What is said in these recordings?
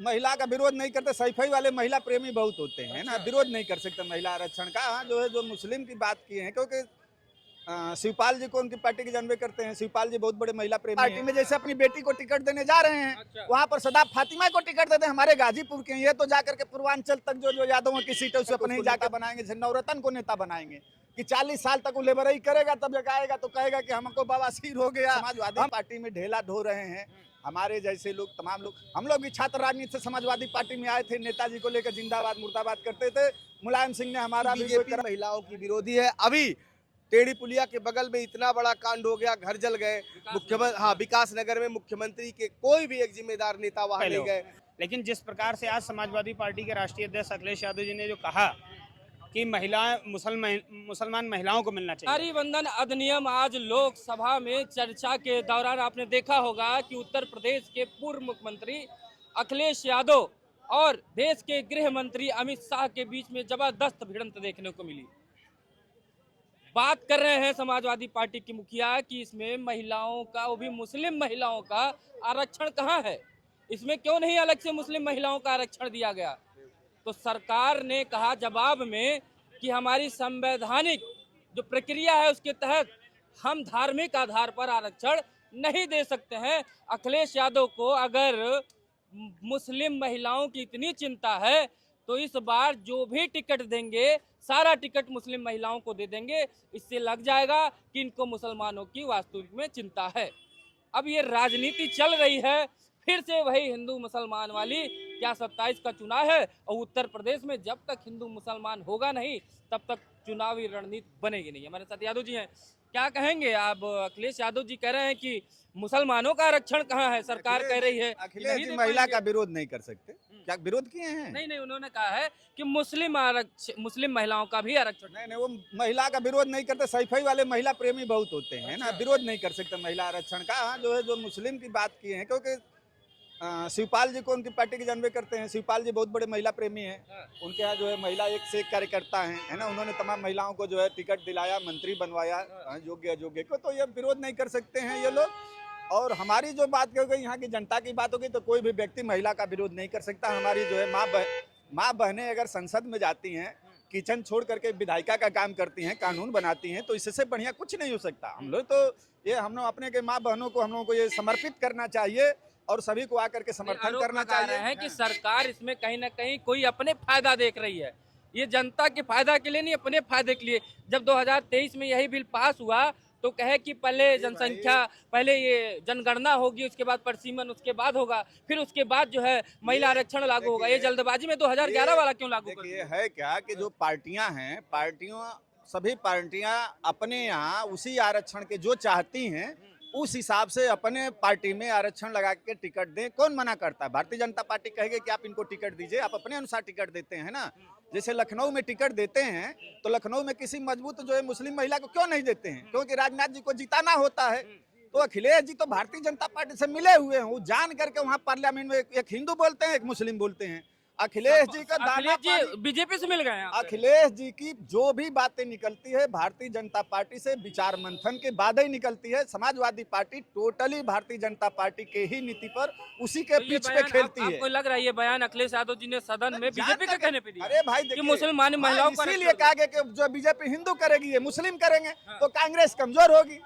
महिला का विरोध नहीं करते, सैफई वाले महिला प्रेमी बहुत होते हैं ना, विरोध नहीं कर सकते महिला आरक्षण का। हाँ, जो है जो मुस्लिम की बात की है, क्योंकि शिवपाल जी को उनकी पार्टी के जानवे करते हैं। शिवपाल जी बहुत बड़े महिला प्रेमी पार्टी में जैसे अपनी बेटी को टिकट देने जा रहे हैं, वहाँ पर सदाब फातिमा को टिकट देते हैं। हमारे गाजीपुर के ये तो जाकर के पूर्वांचल तक जो जो यादवों की सीटें उसे अपने ही जाकर बनाएंगे, जैसे नवरत्न को नेता बनाएंगे कि 40 साल तक वो लेबरई करेगा, तब जब आएगा तो कहेगा कि हमको बवासीर हो गया। समाजवादी पार्टी में ढेला ढो रहे हैं हमारे जैसे लोग, तमाम लोग। हम लोग भी छात्र राजनीति से समाजवादी पार्टी में आए थे, नेताजी को लेकर जिंदाबाद मुर्दाबाद करते थे। मुलायम सिंह ने हमारा बीजेपी महिलाओं की विरोधी है। अभी टेढ़ी पुलिया के बगल में इतना बड़ा कांड हो गया, घर जल गए। मुख्यमंत्री, हाँ, विकास नगर में मुख्यमंत्री के कोई भी एक जिम्मेदार नेता वहां नहीं गए। लेकिन जिस प्रकार से आज समाजवादी पार्टी के राष्ट्रीय अध्यक्ष अखिलेश यादव जी ने जो कहा कि मुसलमान महिलाओं को मिलना चाहिए, नारी बंधन अधिनियम आज लोकसभा में चर्चा के दौरान आपने देखा होगा कि उत्तर प्रदेश के पूर्व मुख्यमंत्री अखिलेश यादव और देश के गृह मंत्री अमित शाह के बीच में जबरदस्त भिड़ंत देखने को मिली। बात कर रहे हैं समाजवादी पार्टी की मुखिया कि इसमें महिलाओं का, वो भी मुस्लिम महिलाओं का आरक्षण कहाँ है, इसमें क्यों नहीं अलग से मुस्लिम महिलाओं का आरक्षण दिया गया। तो सरकार ने कहा जवाब में कि हमारी संवैधानिक जो प्रक्रिया है उसके तहत हम धार्मिक आधार पर आरक्षण नहीं दे सकते हैं। अखिलेश यादव को अगर मुस्लिम महिलाओं की इतनी चिंता है तो इस बार जो भी टिकट देंगे सारा टिकट मुस्लिम महिलाओं को दे देंगे। इससे लग जाएगा कि इनको मुसलमानों की वास्तविक में चिंता है। अब ये राजनीति चल रही है फिर से वही हिंदू मुसलमान वाली। क्या 27 का चुनाव है और उत्तर प्रदेश में जब तक हिंदू मुसलमान होगा नहीं तब तक चुनावी रणनीति बनेगी नहीं। हमारे साथ यादव जी हैं, क्या कहेंगे आप? अखिलेश यादव जी कह रहे हैं कि मुसलमानों का आरक्षण कहाँ है, सरकार कह रही है अखिलेश जी महिला का विरोध नहीं कर सकते। क्या विरोध किए हैं? नहीं, उन्होंने कहा है कि मुस्लिम महिलाओं का भी आरक्षण। नहीं, वो महिला का विरोध नहीं करते, सैफई वाले महिला प्रेमी बहुत होते हैं ना, विरोध नहीं कर सकते महिला आरक्षण का। हाँ, जो है जो मुस्लिम की बात की है, क्योंकि शिवपाल जी को उनकी पार्टी के जानवे करते हैं। शिवपाल जी बहुत बड़े महिला प्रेमी हैं। उनके यहाँ जो है महिला एक से एक कार्यकर्ता है ना। उन्होंने तमाम महिलाओं को जो है टिकट दिलाया, मंत्री बनवाया, योग्य अयोग्य को। तो ये विरोध नहीं कर सकते हैं ये लोग। और हमारी जो बात हो गई, यहाँ की जनता की बात होगी, तो कोई भी व्यक्ति महिला का विरोध नहीं कर सकता। हमारी जो है माँ बहनें अगर संसद में जाती हैं, किचन छोड़ करके विधायिका का काम करती हैं, कानून बनाती हैं, तो इससे बढ़िया कुछ नहीं हो सकता। हम लोग तो ये हम लोग अपने के माँ बहनों को हम लोगों को ये समर्पित करना चाहिए और सभी को आकर के समर्थन करना चाहिए। है कि सरकार इसमें कहीं ना कहीं कोई अपने फायदा देख रही है। ये जनता के फायदा के लिए नहीं, अपने फायदे के लिए। जब 2023 में यही बिल पास हुआ तो कहे कि पहले जनसंख्या, पहले ये जनगणना होगी, उसके बाद परिसीमन, उसके बाद होगा, फिर उसके बाद जो है महिला आरक्षण लागू होगा। ये जल्दबाजी में 2011 वाला क्यों लागू कर दिया? है क्या कि जो पार्टियां हैं, सभी पार्टियां अपने यहाँ उसी आरक्षण के जो चाहती हैं उस हिसाब से अपने पार्टी में आरक्षण लगा के टिकट दें। कौन मना करता है? भारतीय जनता पार्टी कहेगी कि आप इनको टिकट दीजिए, आप अपने अनुसार टिकट देते हैं ना। जैसे लखनऊ में टिकट देते हैं तो लखनऊ में किसी मजबूत जो है मुस्लिम महिला को क्यों नहीं देते हैं? क्योंकि राजनाथ जी को जिताना होता है। तो अखिलेश जी तो भारतीय जनता पार्टी से मिले हुए हैं, वो जान करके वहाँ पार्लियामेंट में एक हिंदू बोलते हैं, एक मुस्लिम बोलते हैं। अखिलेश जी का दाना बीजेपी से मिल गए हैं। अखिलेश जी की जो भी बातें निकलती है भारतीय जनता पार्टी से विचार मंथन के बाद ही निकलती है। Samajwadi party totally Bharatiya Janata party के ही नीति पर, उसी के पीछ पे खेलती है। आपको लग रहा है ये बयान अखिलेश यादव जी ने सदन में बीजेपी के कहने पे दिया? अरे भाई कि मुसलमान महिलाओं को इसीलिए कहा गया कि जो बीजेपी हिंदू करेगी, ये मुस्लिम करेंगे तो कांग्रेस कमजोर होगी।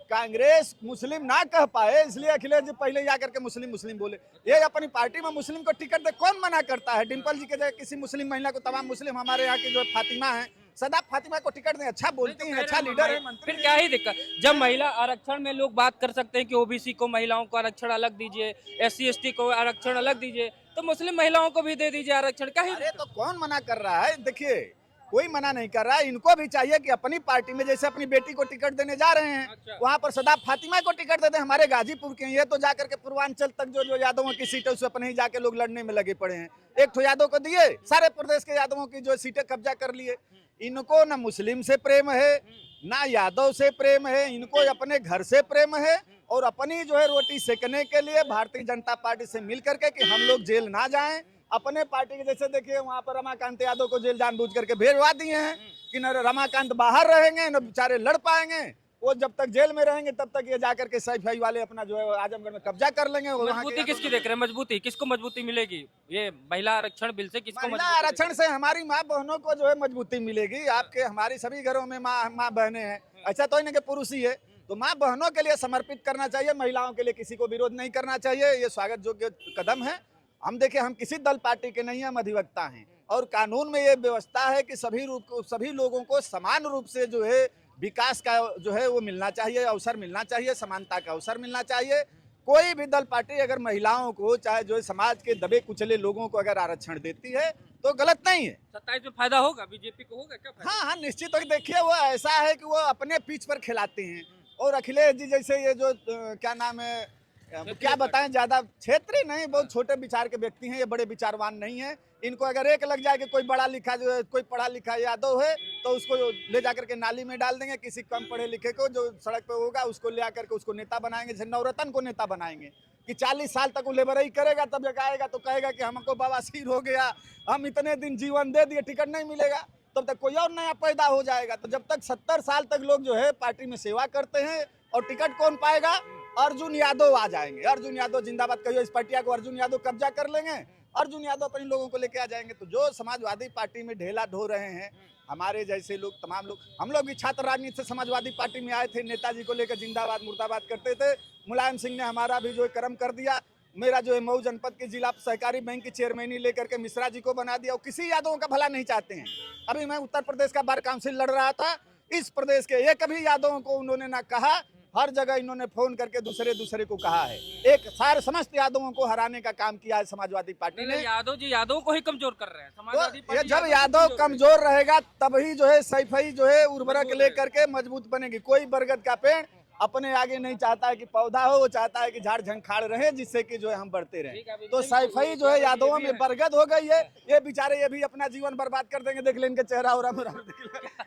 कांग्रेस मुस्लिम ना कह पाए, इसलिए अखिलेश जी पहले जाकर के मुस्लिम बोले। ये अपनी पार्टी में मुस्लिम को टिकट दे, कौन मना करता है? डिम्पल जी के जगह किसी मुस्लिम महिला को, तमाम मुस्लिम हमारे यहाँ की जो फातिमा है, सदाब फातिमा को टिकट दें। अच्छा बोलती हैं, अच्छा लीडर है, फिर क्या ही दिक्कत? जब महिला आरक्षण में लोग बात कर सकते हैं कि ओबीसी को महिलाओं को आरक्षण अलग दीजिए, SC ST को आरक्षण अलग दीजिए, तो मुस्लिम महिलाओं को भी दे दीजिए आरक्षण। क्या ही? अरे तो कौन मना कर रहा है? देखिए कोई मना नहीं कर रहा है। इनको भी चाहिए कि अपनी पार्टी में जैसे अपनी बेटी को टिकट देने जा रहे हैं, वहाँ पर सदाब फातिमा को टिकट दे दें। हमारे गाजीपुर के ये तो जाकर के पूर्वांचल तक जो जो यादवों की सीटें उसे अपने ही जाके लोग लड़ने में लगे पड़े हैं। एक तो यादव को दिए, सारे प्रदेश के यादवों की जो सीटें कब्जा कर लिए। इनको ना मुस्लिम से प्रेम है, ना यादव से प्रेम है, इनको अपने घर से प्रेम है और अपनी जो है रोटी सेकने के लिए भारतीय जनता पार्टी से मिल करके कि हम लोग जेल ना जाएं। अपने पार्टी के जैसे देखिए वहां पर रमाकांत यादव को जेल जानबूझ करके भेजवा दिए हैं कि न रमाकांत बाहर रहेंगे न बेचारे लड़ पाएंगे। वो जब तक जेल में रहेंगे तब तक ये जाकर के सैफई वाले अपना जो है आजमगढ़ में कब्जा कर लेंगे। वहाँ के मजबूती किसकी देख रहे हैं? मजबूती किसको मजबूती मिलेगी? ये महिला आरक्षण बिल से किसको महिला मजबूती आरक्षण से हमारी माँ बहनों को जो है मजबूती मिलेगी। आपके हमारी सभी घरों में माँ बहनें हैं, ऐसा तो नहीं कि पुरुष ही है। तो माँ बहनों के लिए समर्पित करना चाहिए, महिलाओं के लिए किसी को विरोध नहीं करना चाहिए। ये स्वागत योग्य कदम है। हम देखें, हम किसी दल पार्टी के नहीं, हम अधिवक्ता हैं और कानून में ये व्यवस्था है कि सभी लोगों को समान रूप से जो है विकास का जो है वो मिलना चाहिए, अवसर मिलना चाहिए, समानता का अवसर मिलना चाहिए। कोई भी दल पार्टी अगर महिलाओं को, चाहे जो है समाज के दबे कुचले लोगों को अगर आरक्षण देती है तो गलत नहीं है। 27 में फायदा होगा, बीजेपी को होगा क्या फायदा? हाँ, निश्चित हो। देखिए, वो ऐसा है कि वो अपने पीछ पर खिलाते हैं। और अखिलेश जी जैसे ये जो क्या नाम है, क्या बताएं, ज्यादा क्षेत्रीय नहीं, बहुत छोटे विचार के व्यक्ति हैं, ये बड़े विचारवान नहीं है। इनको अगर एक लग जाए कि कोई बड़ा लिखा जो है, कोई पढ़ा लिखा यादव है तो उसको ले जाकर के नाली में डाल देंगे। किसी कम पढ़े लिखे को जो सड़क पे होगा उसको ले आकर के उसको नेता बनाएंगे। जैसे नवरत्न को नेता बनाएंगे कि 40 साल तक वो लेबरई करेगा, तब जब आएगा तो कहेगा कि हमको बवासीर हो गया, हम इतने दिन जीवन दे दिए, टिकट नहीं मिलेगा, तब तक कोई और नया पैदा हो जाएगा। तो जब तक 70 साल तक लोग जो है पार्टी में सेवा करते हैं, और टिकट कौन पाएगा? अर्जुन यादव आ जाएंगे। अर्जुन यादव जिंदाबाद कहियो, इस पटिया को अर्जुन यादव कब्जा कर लेंगे, अर्जुन यादव अपने लोगों को लेके आ जाएंगे। तो जो समाजवादी पार्टी में ढेला ढो रहे हैं हमारे जैसे लोग, तमाम लोग, हम लोग भी छात्र राजनीति से समाजवादी पार्टी में आए थे, नेताजी को लेकर जिंदाबाद मुर्दाबाद करते थे। मुलायम सिंह ने हमारा भी जो है कर्म कर दिया। मेरा जो है मऊ जनपद के जिला सहकारी बैंक की चेयरमैनी लेकर के मिश्रा जी को बना दिया। और किसी यादवों का भला नहीं चाहते हैं। अभी मैं उत्तर प्रदेश का बार काउंसिल लड़ रहा था, इस प्रदेश के एक भी यादवों को उन्होंने ना कहा, हर जगह इन्होंने फोन करके दूसरे को कहा है। एक सारे समस्त यादवों को हराने का काम किया है समाजवादी पार्टी ने। यादव जी यादव को ही कमजोर कर रहे हैं समाजवादी तो ये पार्टी। जब यादव कमजोर रहेगा तभी जो है सैफई जो है उर्वरक लेकर के मजबूत बनेगी। कोई बरगद का पेड़ अपने आगे नहीं चाहता है कि पौधा हो, वो चाहता है कि झाड़ झंखाड़ रहे, जिससे कि जो है हम बढ़ते रहे। तो सैफई जो है यादवों में बरगद हो गई है। ये बेचारे ये भी अपना जीवन बर्बाद कर देंगे। देख ले इनके चेहरा हो रहा,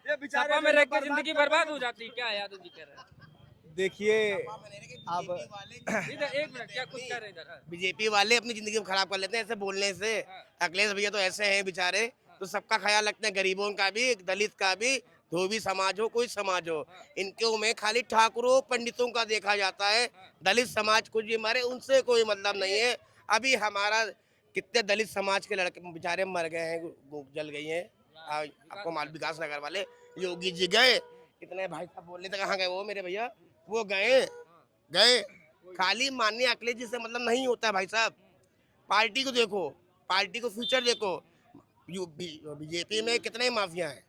ये बेचारे में रह के जिंदगी बर्बाद हो जाती है क्या यादव जी कह रहे हैं? देखिए, अब इधर एक मिनट, क्या कुछ कह रहे हैं इधर? बीजेपी वाले अपनी जिंदगी को खराब कर लेते हैं ऐसे बोलने से। अखिलेश भैया तो ऐसे हैं बेचारे, तो सबका ख्याल रखते हैं, गरीबों का भी, दलित का भी, धोबी समाज हो, कोई समाज हो। इनके में खाली ठाकुरों पंडितों का देखा जाता है। दलित समाज कुछ भी मरे, उनसे कोई मतलब नहीं है। अभी हमारा कितने दलित समाज के लड़के बेचारे मर गए हैं, जल गई हैं। आपको माल विकास नगर वाले योगी जी गए, कितने भाई साहब बोल रहे थे कहाँ गए वो मेरे भैया, वो गए। खाली माननीय अखिलेश जी से मतलब नहीं होता है भाई साहब। पार्टी को देखो, पार्टी को फ्यूचर देखो। बीजेपी में कितने माफिया हैं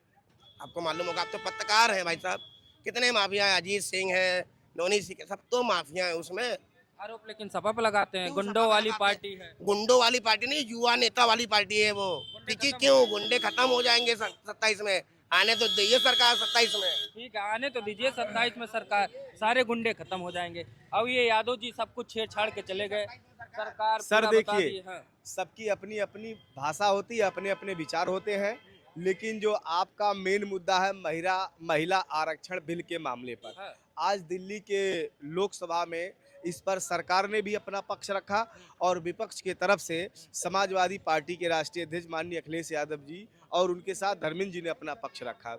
आपको मालूम होगा, आप तो पत्रकार हैं भाई साहब। कितने माफिया हैं, अजीत सिंह है, नोनी सिंह, सब तो माफिया है उसमें। आरोप लेकिन सपा पे लगाते हैं, गुंडों वाली पार्टी है। गुंडों वाली पार्टी नहीं, युवा नेता वाली पार्टी है वो। ठीक है, क्यों? गुंडे खत्म हो जाएंगे 27 में, आने तो दीजिए सरकार 27 में। ठीक है, आने तो दीजिए 27 में सरकार, सारे गुंडे खत्म हो जाएंगे। अब ये यादव जी सब कुछ छेड़छाड़ के चले गए, सरकार सर पूरा बता देखिए, दी, हाँ। सबकी अपनी अपनी भाषा होती है, अपने अपने विचार होते हैं। लेकिन जो आपका मेन मुद्दा है महिला आरक्षण बिल के मामले पर, हाँ। आज दिल्ली के लोकसभा में इस पर सरकार ने भी अपना पक्ष रखा और विपक्ष की तरफ से समाजवादी पार्टी के राष्ट्रीय अध्यक्ष माननीय अखिलेश यादव जी और उनके साथ धर्मेंद्र जी ने अपना पक्ष रखा।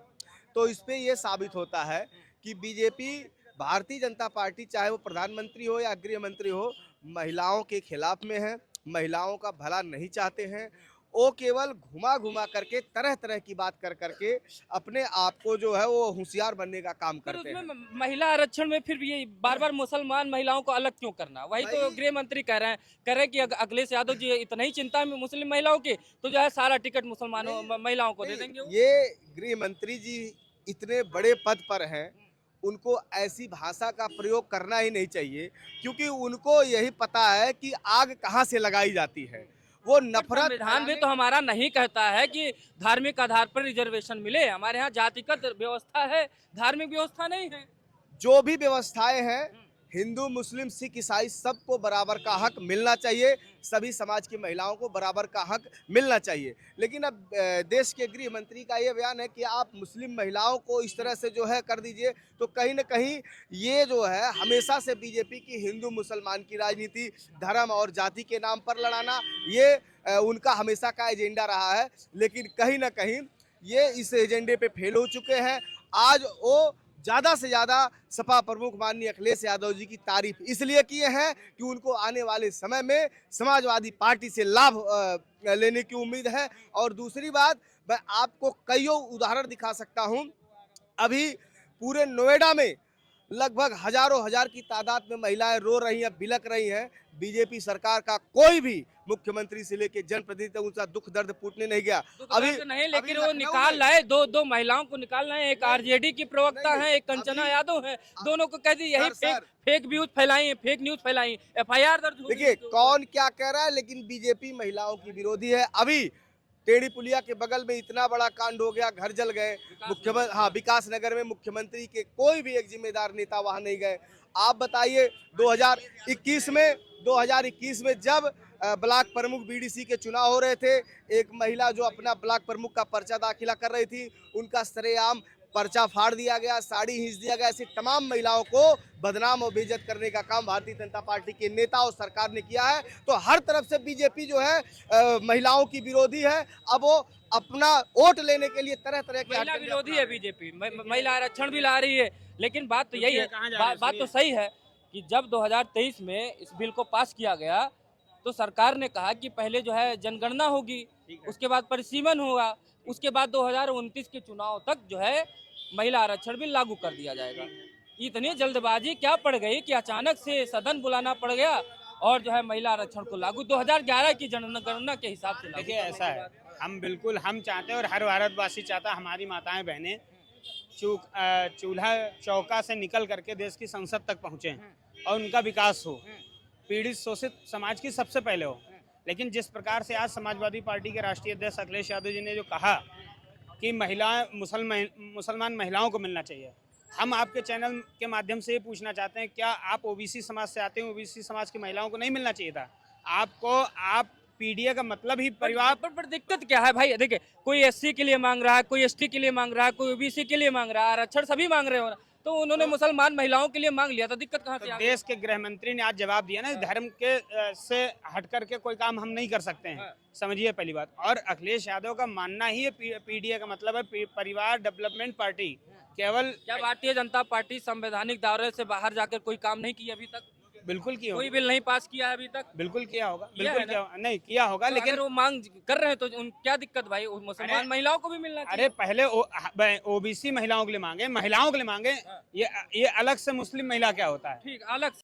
तो इस पे ये साबित होता है कि बीजेपी, भारतीय जनता पार्टी, चाहे वो प्रधानमंत्री हो या गृह मंत्री हो, महिलाओं के खिलाफ में है, महिलाओं का भला नहीं चाहते हैं। वो केवल घुमा करके तरह तरह की बात कर करके अपने आप को जो है वो होशियार बनने का काम करते हैं। महिला आरक्षण में फिर ये बार बार मुसलमान महिलाओं को अलग क्यों करना? वही तो गृह मंत्री कह रहे हैं कि अखिलेश यादव जी इतना ही चिंता में मुस्लिम महिलाओं की, तो जो है सारा टिकट मुसलमानों महिलाओं को दे देंगे। ये गृह मंत्री जी इतने बड़े पद पर हैं, उनको ऐसी भाषा का प्रयोग करना ही नहीं चाहिए, क्योंकि उनको यही पता है कि आग कहाँ से लगाई जाती है। वो नफरत, संविधान भी तो हमारा नहीं कहता है कि धार्मिक आधार पर रिजर्वेशन मिले। हमारे यहाँ जातिगत व्यवस्था है, धार्मिक व्यवस्था नहीं है। जो भी व्यवस्थाएं हैं, हिंदू, मुस्लिम, सिख, ईसाई, सबको बराबर का हक मिलना चाहिए। सभी समाज की महिलाओं को बराबर का हक मिलना चाहिए। लेकिन अब देश के गृह मंत्री का ये बयान है कि आप मुस्लिम महिलाओं को इस तरह से जो है कर दीजिए, तो कहीं ना कहीं ये जो है हमेशा से बीजेपी की हिंदू मुसलमान की राजनीति, धर्म और जाति के नाम पर लड़ाना, ये उनका हमेशा का एजेंडा रहा है। लेकिन कहीं ना कहीं ये इस एजेंडे पे फेल हो चुके हैं। आज वो ज्यादा से ज्यादा सपा प्रमुख माननीय अखिलेश यादव जी की तारीफ इसलिए किए हैं कि उनको आने वाले समय में समाजवादी पार्टी से लाभ लेने की उम्मीद है। और दूसरी बात, मैं आपको कईयों उदाहरण दिखा सकता हूं। अभी पूरे नोएडा में लगभग हजारों हजार की तादाद में महिलाएं रो रही हैं, बिलक रही हैं। बीजेपी सरकार का कोई भी मुख्यमंत्री से लेके जनप्रतिनिधि उनका दुख दर्द पूछने नहीं गया। अभी नहीं, लेकिन वो निकाल लाए, दो महिलाओं को निकाल लाए। एक आरजेडी की प्रवक्ता है, एक कंचना यादव है, दोनों को कह दी यही फेक न्यूज फैलाई, फेक न्यूज फैलाई, FIR दर्ज हुई। देखिए कौन क्या कह रहा है, लेकिन बीजेपी महिलाओं की विरोधी है। अभी टेढ़ी पुलिया के बगल में इतना बड़ा कांड हो गया, घर जल गए। मुख्यमंत्री, हाँ, विकास नगर में मुख्यमंत्री के कोई भी एक जिम्मेदार नेता वहां नहीं गए। आप बताइए 2021 में जब ब्लॉक प्रमुख BDC के चुनाव हो रहे थे, एक महिला जो अपना ब्लॉक प्रमुख का पर्चा दाखिला कर रही थी, उनका सरेआम पर्चा फाड़ दिया गया, साड़ी खींच दिया गया। ऐसी तमाम महिलाओं को बदनाम और बेइज्जत करने का काम भारतीय जनता पार्टी के नेता और सरकार ने किया है। तो हर तरफ से बीजेपी जो है महिलाओं की विरोधी है। अब वो अपना वोट लेने के लिए तरह तरह के महिला विरोधी है बीजेपी, महिला आरक्षण भी ला रही है। लेकिन बात तो यही है, बात तो सही है कि जब 2023 में इस बिल को पास किया गया तो सरकार ने कहा कि पहले जो है जनगणना होगी, उसके बाद परिसीमन होगा, उसके बाद 2029 के चुनाव तक जो है महिला आरक्षण भी लागू कर दिया जाएगा। इतनी जल्दबाजी क्या पड़ गई कि अचानक से सदन बुलाना पड़ गया और जो है महिला आरक्षण को लागू 2011 की जनगणना के हिसाब से। देखिए ऐसा है, हम चाहते हैं और हर भारतवासी चाहता है हमारी माताएं बहनें चूल्हा चौका से निकल करके देश की संसद तक पहुँचे और उनका विकास हो, पीड़ित शोषित समाज की सबसे पहले हो। लेकिन जिस प्रकार से आज समाजवादी पार्टी के राष्ट्रीय अध्यक्ष अखिलेश यादव जी ने जो कहा कि मुसलमान महिलाओं को मिलना चाहिए, हम आपके चैनल के माध्यम से ये पूछना चाहते हैं, क्या आप OBC समाज से आते हैं? OBC समाज की महिलाओं को नहीं मिलना चाहिए था आपको? आप PDA का मतलब ही परिवार पर दिक्कत क्या है भाई? देखिए, कोई SC के लिए मांग रहा है, कोई ST के लिए मांग रहा है, कोई OBC के लिए मांग रहा है, आरक्षण सभी मांग रहे हो, तो उन्होंने मुसलमान महिलाओं के लिए मांग लिया, तो दिक्कत कहाँ से आ गई? देश के गृह मंत्री ने आज जवाब दिया ना, धर्म के से हट करके कोई काम हम नहीं कर सकते हैं। समझिए पहली बात। और अखिलेश यादव का मानना ही है PDA का मतलब है परिवार डेवलपमेंट पार्टी। केवल क्या भारतीय जनता पार्टी संवैधानिक दायरे से बाहर जाकर कोई काम नहीं किया अभी तक? बिल्कुल किया, कोई बिल नहीं पास किया है अभी तक? बिल्कुल किया होगा, बिल्कुल किया नहीं किया होगा। तो लेकिन वो मांग कर रहे हैं तो क्या दिक्कत भाई? मुसलमान महिलाओं को भी मिलना चाहिए। अरे पहले OBC महिलाओं के लिए मांगे, महिलाओं के लिए मांगे, ये अलग से मुस्लिम महिला क्या होता है? ठीक, अलग